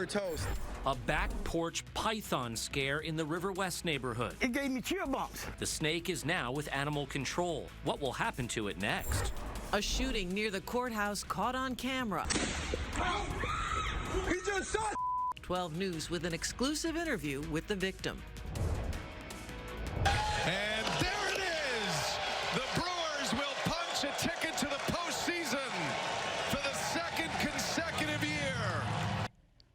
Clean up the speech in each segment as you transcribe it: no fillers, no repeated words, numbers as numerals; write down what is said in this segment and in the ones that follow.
for a toast. A back porch python scare in the River West neighborhood. It gave me chill bumps. The snake is now with animal control. What will happen to it next? A shooting near the courthouse caught on camera. He just shot. 12 News with an exclusive interview with the victim. And there it is. The Brewers will punch a ticket to the postseason for the second consecutive year.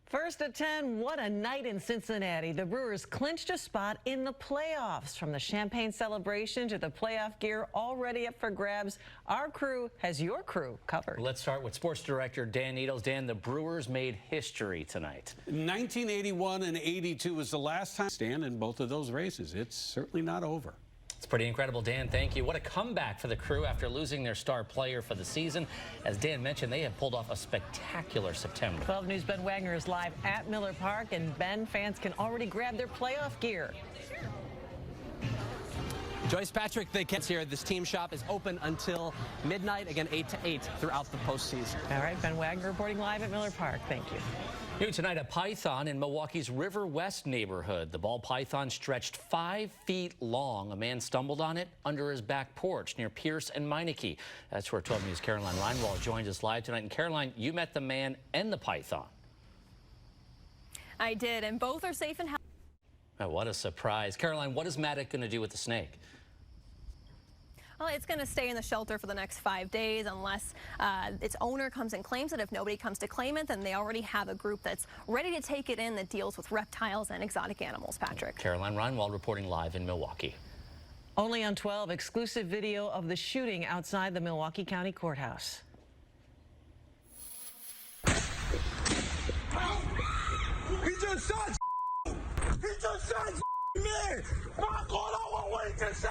First at 10, what a night in Cincinnati. The Brewers clinched a spot in the playoffs. From the champagne celebration to the playoff gear already up for grabs, our crew has your crew covered. Let's start with sports director Dan Needles. Dan, the Brewers made history tonight. 1981 and 82 was the last time stand in both of those races. It's certainly not over. It's pretty incredible, Dan. Thank you. What a comeback for the crew after losing their star player for the season. As Dan mentioned, they have pulled off a spectacular September. 12 News' Ben Wagner is live at Miller Park, and Ben, fans can already grab their playoff gear. Joyce, Patrick, the kids here. This team shop is open until midnight, again 8 to 8 throughout the postseason. All right, Ben Wagner reporting live at Miller Park. Thank you. New tonight, a python in Milwaukee's River West neighborhood. The ball python stretched 5 feet long. A man stumbled on it under his back porch near Pierce and Meineke. That's where 12 News' Caroline Reinwald joins us live tonight. And Caroline, you met the man and the python. I did, and both are safe and healthy. Oh, what a surprise. Caroline, what is Maddox going to do with the snake? Well, it's going to stay in the shelter for the next 5 days unless its owner comes and claims it. If nobody comes to claim it, then they already have a group that's ready to take it in that deals with reptiles and exotic animals, Patrick. Caroline Reinwald reporting live in Milwaukee. Only on 12, exclusive video of the shooting outside the Milwaukee County Courthouse. He just shot. He just shot me. Fuck all I want to say.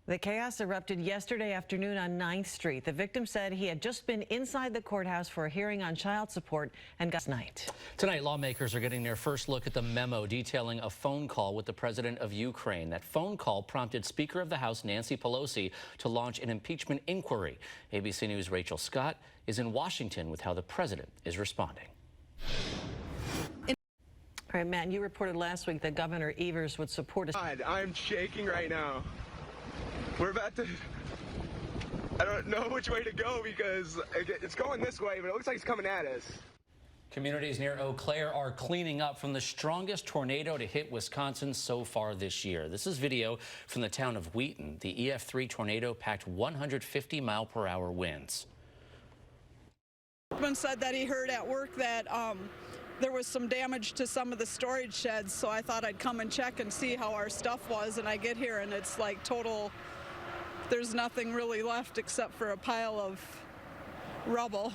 The chaos erupted yesterday afternoon on 9th Street. The victim said he had just been inside the courthouse for a hearing on child support and got night. Tonight, lawmakers are getting their first look at the memo detailing a phone call with the president of Ukraine. That phone call prompted Speaker of the House Nancy Pelosi to launch an impeachment inquiry. ABC News' Rachel Scott is in Washington with how the president is responding. All right, Matt, you reported last week that Governor Evers would support a... I'm shaking right now. We're about to, I don't know which way to go because it's going this way, but it looks like it's coming at us. Communities near Eau Claire are cleaning up from the strongest tornado to hit Wisconsin so far this year. This is video from the town of Wheaton. The EF3 tornado packed 150-mile-per-hour winds. Husband said that he heard at work that there was some damage to some of the storage sheds, so I thought I'd come and check and see how our stuff was, and I get here and it's like total, there's nothing really left except for a pile of rubble.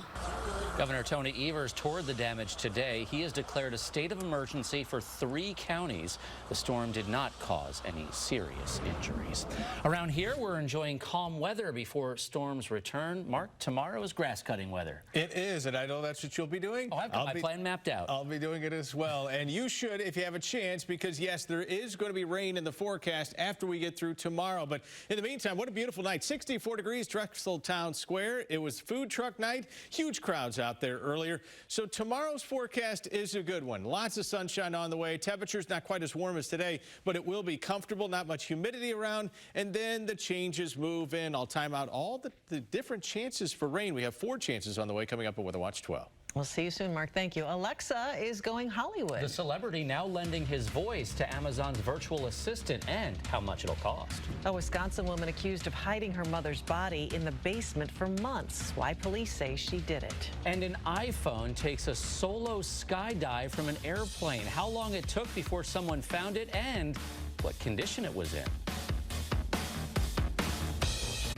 Governor Tony Evers toured the damage today. He has declared a state of emergency for 3 counties. The storm did not cause any serious injuries. Around here, we're enjoying calm weather before storms return. Mark, tomorrow is grass cutting weather. It is, and I know that's what you'll be doing. Oh, I've got my plan mapped out. I'll be doing it as well, and you should if you have a chance, because yes, there is going to be rain in the forecast after we get through tomorrow. But in the meantime, what a beautiful night. 64 degrees, Drexel Town Square. It was food truck night. Huge crowds out there earlier. So tomorrow's forecast is a good one. Lots of sunshine on the way. Temperatures not quite as warm as today, but it will be comfortable. Not much humidity around. And then the changes move in. I'll time out all the different chances for rain. We have 4 chances on the way coming up at Weather Watch 12. We'll see you soon, Mark. Thank you. Alexa is going Hollywood. The celebrity now lending his voice to Amazon's virtual assistant, and how much it'll cost. A Wisconsin woman accused of hiding her mother's body in the basement for months. Why police say she did it. And an iPhone takes a solo skydive from an airplane. How long it took before someone found it and what condition it was in.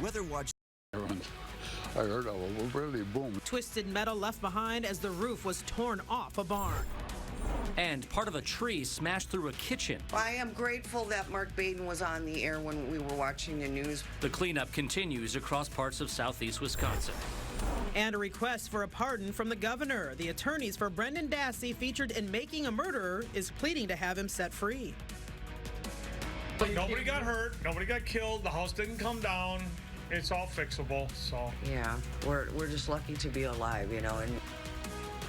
Weather Watch. I heard a really boom. Twisted metal left behind as the roof was torn off a barn. And part of a tree smashed through a kitchen. I am grateful that Mark Baden was on the air when we were watching the news. The cleanup continues across parts of southeast Wisconsin. And a request for a pardon from the governor. The attorneys for Brendan Dassey, featured in Making a Murderer, is pleading to have him set free. Nobody got hurt. Nobody got killed. The house didn't come down. It's all fixable, so. Yeah, we're just lucky to be alive, you know. And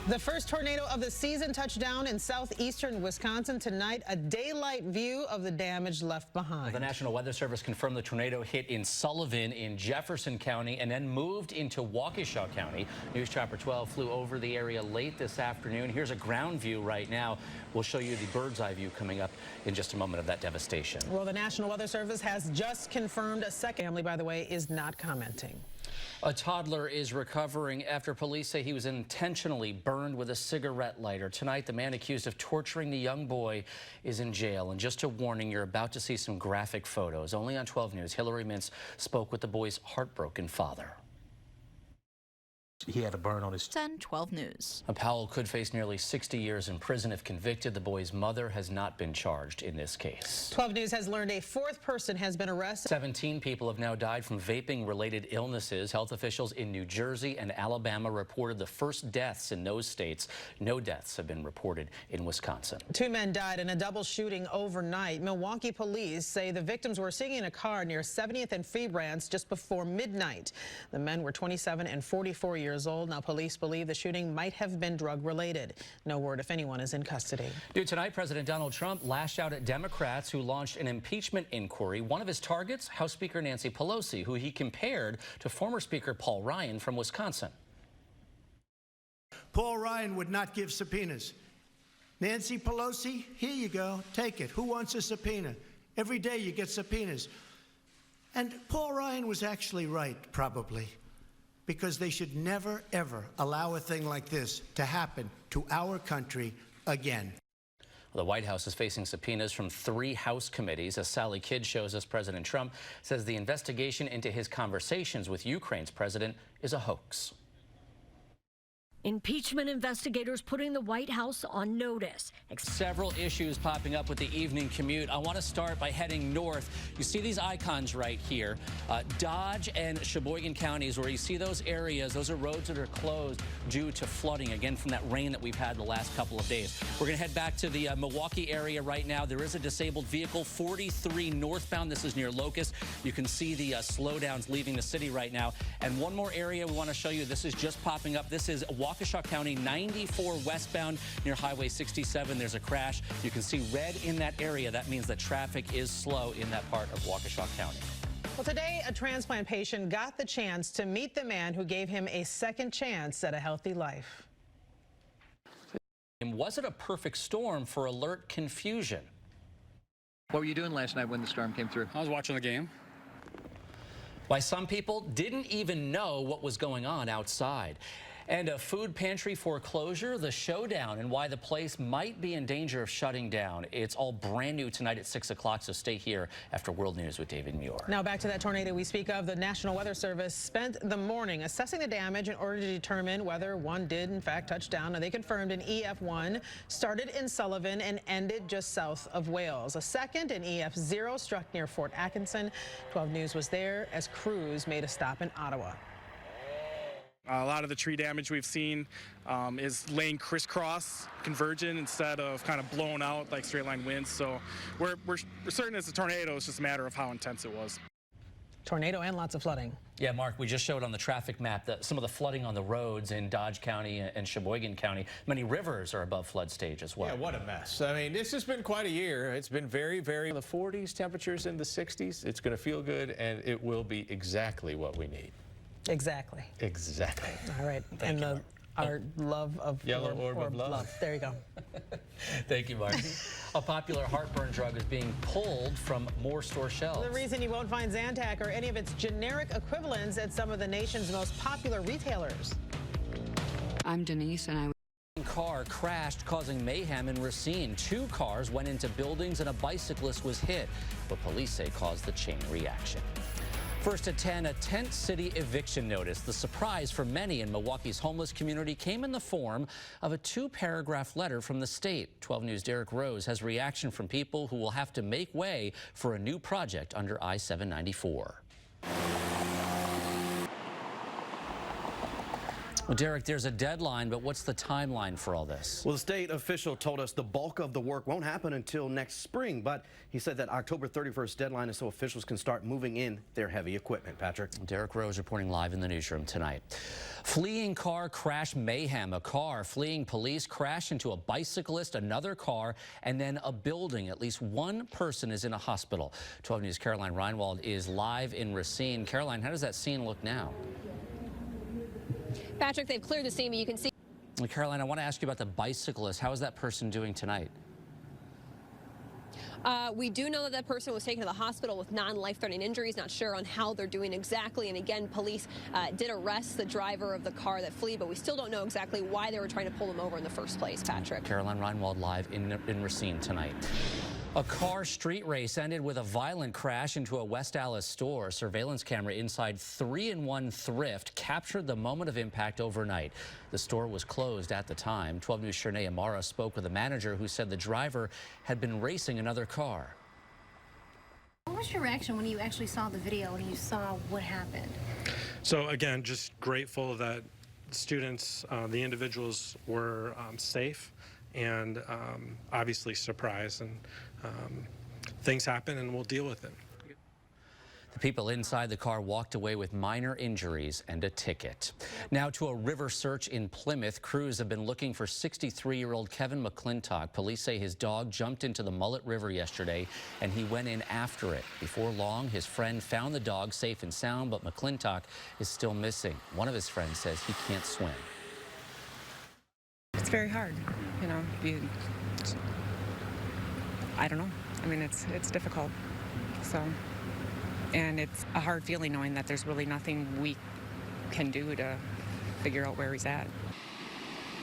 The first tornado of the season touched down in southeastern Wisconsin tonight. A daylight view of the damage left behind. The National Weather Service confirmed the tornado hit in Sullivan in Jefferson County and then moved into Waukesha County. News Chopper 12 flew over the area late this afternoon. Here's a ground view right now. We'll show you the bird's eye view coming up in just a moment of that devastation. Well, the National Weather Service has just confirmed a second family, by the way, is not commenting. A toddler is recovering after police say he was intentionally burned with a cigarette lighter. Tonight, the man accused of torturing the young boy is in jail. And just a warning, you're about to see some graphic photos. Only on 12 News, Hillary Mintz spoke with the boy's heartbroken father. He had a burn on his 12 News. Powell could face nearly 60 years in prison if convicted. The boy's mother has not been charged in this case. 12 News has learned a fourth person has been arrested. 17 people have now died from vaping-related illnesses. Health officials in New Jersey and Alabama reported the first deaths in those states. No deaths have been reported in Wisconsin. 2 men died in a double shooting overnight. Milwaukee police say the victims were sitting in a car near 70th and Freebrands just before midnight. The men were 27 and 44 years old. Now, police believe the shooting might have been drug-related. No word if anyone is in custody. Due tonight, President Donald Trump lashed out at Democrats who launched an impeachment inquiry. One of his targets, House Speaker Nancy Pelosi, who he compared to former Speaker Paul Ryan from Wisconsin. Paul Ryan would not give subpoenas. Nancy Pelosi, here you go, take it. Who wants a subpoena? Every day you get subpoenas. And Paul Ryan was actually right, probably, because they should never, ever allow a thing like this to happen to our country again. The White House is facing subpoenas from 3 House committees. As Sally Kidd shows us, President Trump says the investigation into his conversations with Ukraine's president is a hoax. Impeachment investigators putting the White House on notice. Several issues popping up with the evening commute. I want to start by heading north. You see these icons right here. Dodge and Sheboygan counties, where you see those areas, those are roads that are closed due to flooding, again, from that rain that we've had the last couple of days. We're going to head back to the Milwaukee area right now. There is a disabled vehicle, 43 northbound. This is near Locust. You can see the slowdowns leaving the city right now. And one more area we want to show you. This is just popping up. This is Waukesha County, 94 westbound near Highway 67. There's a crash. You can see red in that area. That means that traffic is slow in that part of Waukesha County. Well, today, a transplant patient got the chance to meet the man who gave him a second chance at a healthy life. And was it a perfect storm for alert confusion? What were you doing last night when the storm came through? I was watching the game. Why some people didn't even know what was going on outside. And a food pantry foreclosure, the showdown, and why the place might be in danger of shutting down. It's all brand new tonight at 6 o'clock, so stay here after World News with David Muir. Now back to that tornado we speak of. The National Weather Service spent the morning assessing the damage in order to determine whether one did in fact touch down. Now they confirmed an EF1 started in Sullivan and ended just south of Wales. A second, an EF0, struck near Fort Atkinson. 12 News was there as crews made a stop in Ottawa. A lot of the tree damage we've seen is laying crisscross, convergent, instead of kind of blown out like straight line winds. So we're certain it's a tornado. It's just a matter of how intense it was. Tornado and lots of flooding. Yeah, Mark, we just showed on the traffic map that some of the flooding on the roads in Dodge County and Sheboygan County. Many rivers are above flood stage as well. Yeah, what a mess. I mean, this has been quite a year. It's been very, very in the 40s, temperatures in the 60s. It's going to feel good, and it will be exactly what we need. Exactly. Exactly. All right. Thank you, our love of yellow orb of love. There you go. Thank you, Mark. A popular heartburn drug is being pulled from more store shelves. The reason you won't find Zantac or any of its generic equivalents at some of the nation's most popular retailers. I'm Denise, and car crashed, causing mayhem in Racine. 2 cars went into buildings and a bicyclist was hit, what police say caused the chain reaction. First at 10, a tent city eviction notice. The surprise for many in Milwaukee's homeless community came in the form of a 2-paragraph letter from the state. 12 News' Derek Rose has reaction from people who will have to make way for a new project under I-794. Well, Derek, there's a deadline, but what's the timeline for all this? Well, the state official told us the bulk of the work won't happen until next spring, but he said that October 31st deadline is so officials can start moving in their heavy equipment. Patrick. Derek Rose reporting live in the newsroom tonight. Fleeing car crash mayhem. A car fleeing police crashed into a bicyclist, another car, and then a building. At least one person is in a hospital. 12 News' Caroline Reinwald is live in Racine. Caroline, how does that scene look now? Patrick, they've cleared the scene, but you can see. Caroline, I want to ask you about the bicyclist. How is that person doing tonight? We do know that that person was taken to the hospital with non-life-threatening injuries. Not sure on how they're doing exactly. And again, police did arrest the driver of the car that fled, but we still don't know exactly why they were trying to pull him over in the first place, Patrick. Caroline Reinwald live in Racine tonight. A car street race ended with a violent crash into a West Allis store. A surveillance camera inside 3-in-1 Thrift captured the moment of impact overnight. The store was closed at the time. 12 News' Shernay Amara spoke with a manager who said the driver had been racing another car. What was your reaction when you actually saw the video and you saw what happened? So again, just grateful that students, the individuals were safe and obviously surprised, and things happen and we'll deal with it. The people inside the car walked away with minor injuries and a ticket. Now to a river search in Plymouth. Crews have been looking for 63-year-old Kevin McClintock. Police say his dog jumped into the Mullet River yesterday and he went in after it. Before long, his friend found the dog safe and sound, but McClintock is still missing. One of his friends says he can't swim. It's very hard, you know. I don't know. I mean, it's difficult. So, and it's a hard feeling knowing that there's really nothing we can do to figure out where he's at.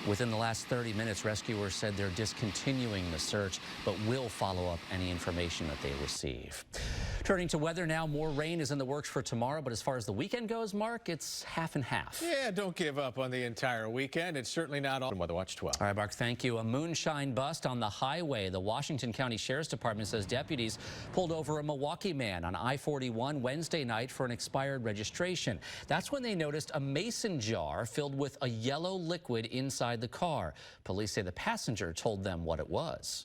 Within the last 30 minutes, rescuers said they're discontinuing the search, but will follow up any information that they receive. Turning to weather now, more rain is in the works for tomorrow, but as far as the weekend goes, Mark, it's half and half. Yeah, don't give up on the entire weekend. It's certainly not all. Weather Watch 12. All right, Mark, thank you. A moonshine bust on the highway. The Washington County Sheriff's Department says deputies pulled over a Milwaukee man on I-41 Wednesday night for an expired registration. That's when they noticed a mason jar filled with a yellow liquid inside the car. Police say the passenger told them what it was.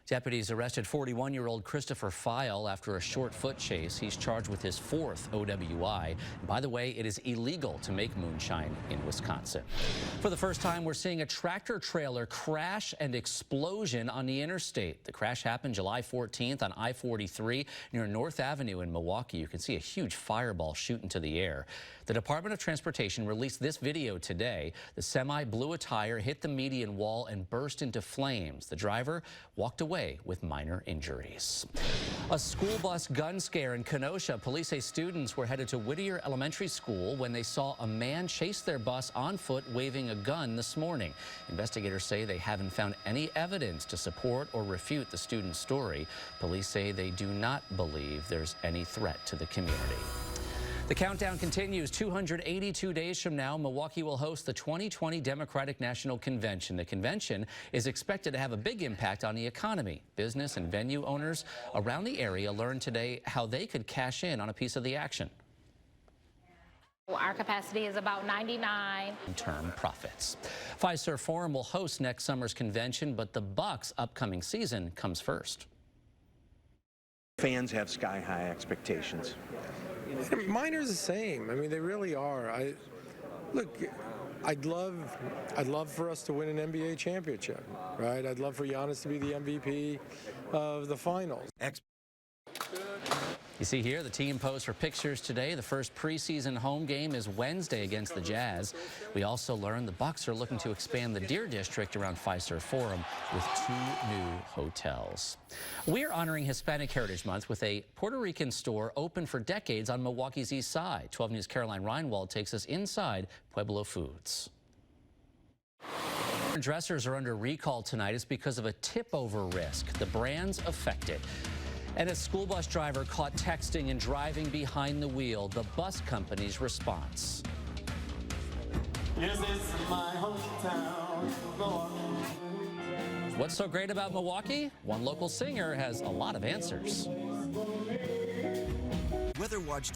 Deputies arrested 41-year-old Christopher File after a short foot chase. He's charged with his 4th OWI. And by the way, it is illegal to make moonshine in Wisconsin. For the first time, we're seeing a tractor trailer crash and explosion on the interstate. The crash happened July 14th on I-43 near North Avenue in Milwaukee. You can see a huge fireball shoot into the air. The Department of Transportation released this video today. The semi blew a tire, hit the median wall, and burst into flames. The driver walked away with minor injuries. A school bus gun scare in Kenosha. Police say students were headed to Whittier Elementary School when they saw a man chase their bus on foot waving a gun this morning. Investigators say they haven't found any evidence to support or refute the student's story. Police say they do not believe there's any threat to the community. The countdown continues. 282 days from now, Milwaukee will host the 2020 Democratic National Convention. The convention is expected to have a big impact on the economy. Business and venue owners around the area learned today how they could cash in on a piece of the action. Our capacity is about 99. Term profits. Fiserv Forum will host next summer's convention, but the Bucks' upcoming season comes first. Fans have sky-high expectations. Mine are the same. I mean, they really are. Look, I'd love for us to win an NBA championship, right? I'd love for Giannis to be the MVP of the finals. You see here the team posed for pictures today. The first preseason home game is Wednesday against the Jazz. We also learned the Bucks are looking to expand the Deer District around Fiserv Forum with 2 new hotels. We're honoring Hispanic Heritage Month with a Puerto Rican store open for decades on Milwaukee's east side. 12 News' Caroline Reinwald takes us inside Pueblo Foods. Dressers are under recall tonight. It's because of a tip-over risk. The brand's affected. And a school bus driver caught texting and driving behind the wheel. The bus company's response. Yes, it's my hometown. What's so great about Milwaukee? One local singer has a lot of answers. Weather Watch